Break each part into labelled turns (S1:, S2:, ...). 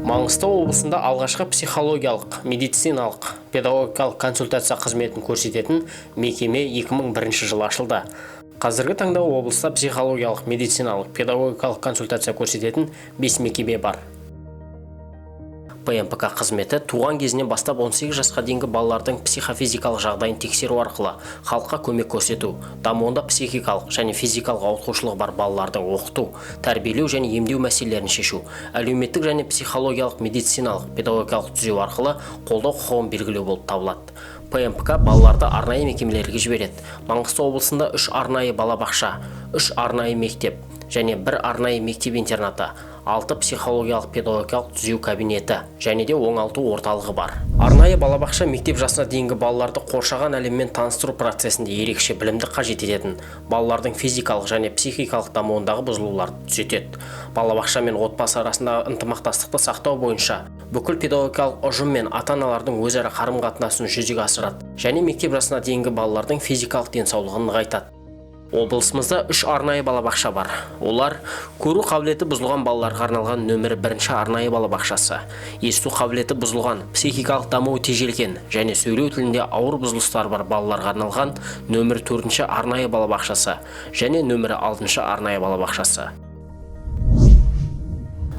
S1: Маңғыстау облысында алғашқы психологиялық, медициналық, педагогикалық консультация қызметін көрсететін мекеме 2001 жылы ашылды. Қазіргі таңда облыста психологиялық, медициналық, педагогикалық консультация көрсететін 5 мекеме бар. ПМПК қызметі туған кезінен бастап 18 жасқа дейінгі балалардың психофизикалық жағдайын тексеру арқылы халыққа көмек көрсету, дамуында психикалық және физикалық ауытқушылығы бар балаларды оқыту, тәрбиелеу және емдеу мәселелерін шешу, әлеуметтік және психологиялық, медициналық, педагогикалық түзеу арқылы қолдау құқығын белгілеу болып табылады. ПМПК балаларды арнайы мекемелерге жібереді. Маңғыстау облысында 3 арнайы балабақша, 3 арнайы мектеп және 1 арнайы мектеп-интернаты, 6 психологиялық педагогикалық түзеу кабинеті және де оңалту орталығы бар. Арнайы балабақша мектеп жасына дейінгі балаларды қоршаған әлеммен таныстыру процесінде ерекше білімді қажет ететін балалардың физикалық және психикалық дамуындағы бұзылуларды түзетеді. Балабақша мен отбасы арасындағы ынтымақтастықты сақтау бойынша бүкіл педагогикалық ұжым мен ата-аналардың өзара қарым-қатынасын жүзеге асырады және мектеп жасына дейінгі балалардың физикалық денсаулығын нығайтады. Облысымызда 3 арнайы балабақша бар. Олар көру қабілеті бұзылған балаларға арналған нөмірі 1 арнайы балабақшасы, есту қабілеті бұзылған, психикалық дамуы тежелген және сөйлеу тілінде ауыр бұзылыстар бар балаларға арналған нөмірі 4 арнайы балабақшасы және нөмірі 6 арнайы балабақшасы.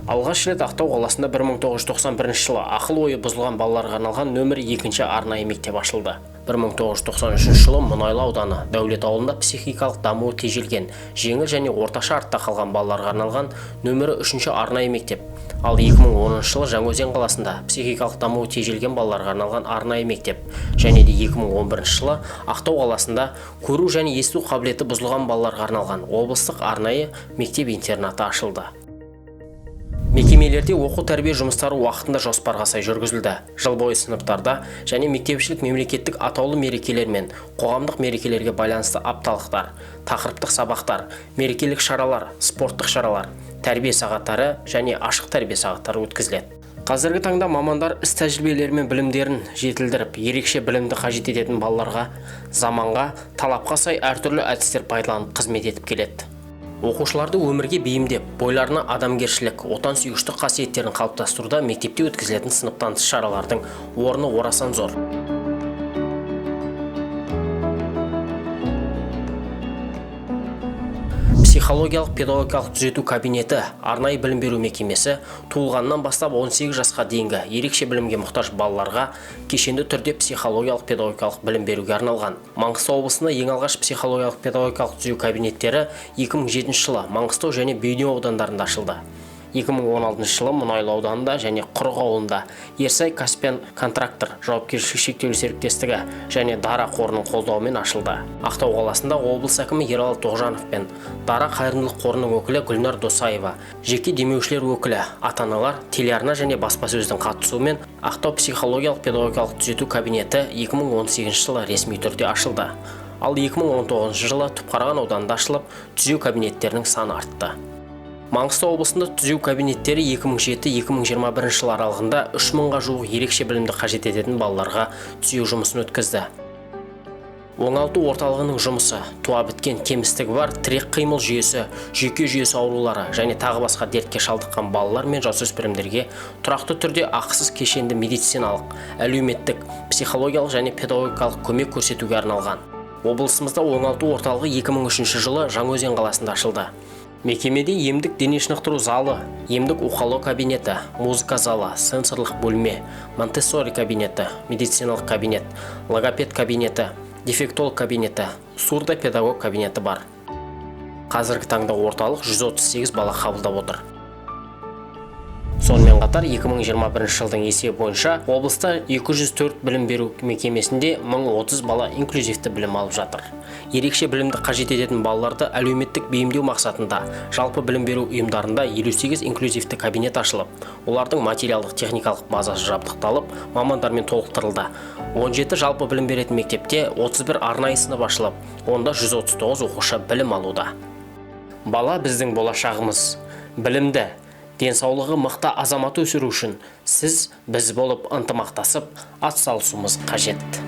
S1: Алғаш рет Ақтау қаласында 1991 жылы ақыл ойы бұзылған балаларға арналған нөмірі 2 арнайы мектеп ашылды. 1993 жылы Мұнайлы ауданы Дәулет ауылында психикалық дамуы тежелген, жеңіл және орташа артта қалған балаларға арналған нөмірі 3 арнайы мектеп. Ал 2010 жылы Жаңаөзен қаласында психикалық дамуы тежелген балаларға арналған арнайы мектеп. Және де 2011 жылы Ақтау қаласында көру және есту қабілеті бұзылған балаларға арналған облыстық арнайы мектеп-интернаты ашылды. Мекемелерде оқу тәрбие жұмыстары уақытында жоспарға сай жүргізілді. Жыл бойы сыныптарда және мектепшілік мемлекеттік атаулы мерекелер мен қоғамдық мерекелерге байланысты апталықтар, тақырыптық сабақтар, мерекелік шаралар, спорттық шаралар, тәрбие сағаттары және ашық тәрбие сағаттары өткізіледі. Қазіргі таңда мамандар іс тәжірибелері мен білімдерін жетілдіріп, ерекше білімді қажет ететін балаларға заманға, талапқа сай әртүрлі әдістер пайдаланып қызмет етіп келеді. Оқушыларды өмірге бейімдеп, бойларына адамгершілік, отансүйгіштік қасиеттерін қалыптастыруда мектепте өткізілетін сыныптан тыс шаралардың орны орасан зор. Психологиялық педагогикалық түзету кабинеті арнайы білім беру мекемесі туылғаннан бастап 18 жасқа дейінгі ерекше білімге мұқтаж балаларға кешенді түрде психологиялық педагогикалық білім беруге арналған. Маңғыстау облысында ең алғаш психологиялық педагогикалық түзеу кабинеттері 2007 жылы Маңғыстау және Бейнеу аудандарында ашылды. 2016 жылы Мұнайлы ауданында және Құрық ауылында Ерсай Каспиан контрактор жауапкершілігі шектеулі серіктестігі және Дара қорының қолдауымен ашылды. Ақтау қаласында облыс әкімі Ералы Тоғжанов пен Дара қайырымдылық қорының өкілі Гүлнар Досаева, жеке демеушілер өкілі, ата-аналар, телеарна және баспасөздің қатысуымен Ақтау психологиялық педагогикалық түзету кабинеті 2018 жылы ресми түрде ашылды. Ал 2019 жылы Түпқараған ауданында ашылып, түзеу кабинеттерінің саны артты. Маңғыстау облысында түзеу кабинеттері 2007-2021 жыл аралығында 3000-ға жуық ерекше білімді қажет ететін балаларға түзеу жұмысын өткізді. Оңалту орталығының жұмысы, туа біткен кемістігі бар тірек қимыл жүйесі, жүйке жүйесі аурулары және тағы басқа дертке шалдыққан балалар мен жасөспірімдерге тұрақты түрде ақысыз кешенді медициналық, әлеуметтік, психологиялық және педагогикалық көмек көрсетуге арналған. Облысымызда оңалту орталығы 2003 жылы Жаңаөзен қаласында ашылды. Мекемеде емдік дене шынықтыру залы, емдік уқалау кабинеті, музыка залы, сенсорлық бөлме, Монтессори кабинеті, медициналық кабинет, логопед кабинеті, дефектолог кабинеті, сурдопедагог кабинеті бар. Қазіргі таңда орталық 138 бала қабылдап отыр. Сонымен қатар 2021 жылдың есебі бойынша облыста 204 білім беру мекемесінде 1030 бала инклюзивті білім алып жатыр. Ерекше білімді қажет ететін балаларды әлеуметтік бейімдеу мақсатында жалпы білім беру ұйымдарында 58 инклюзивті кабинет ашылып, олардың материалдық техникалық базасы жабдықталып, мамандармен толықтырылды. 17 жалпы білім беретін мектепте 31 арнайы сынып ашылып, онда 139 оқушы білім алуда. Бала біздің болашағымыз. Білімді, денсаулығы мықты азамат өсіру үшін сіз біз болып ынтымақтасып атсалысуымыз қажет.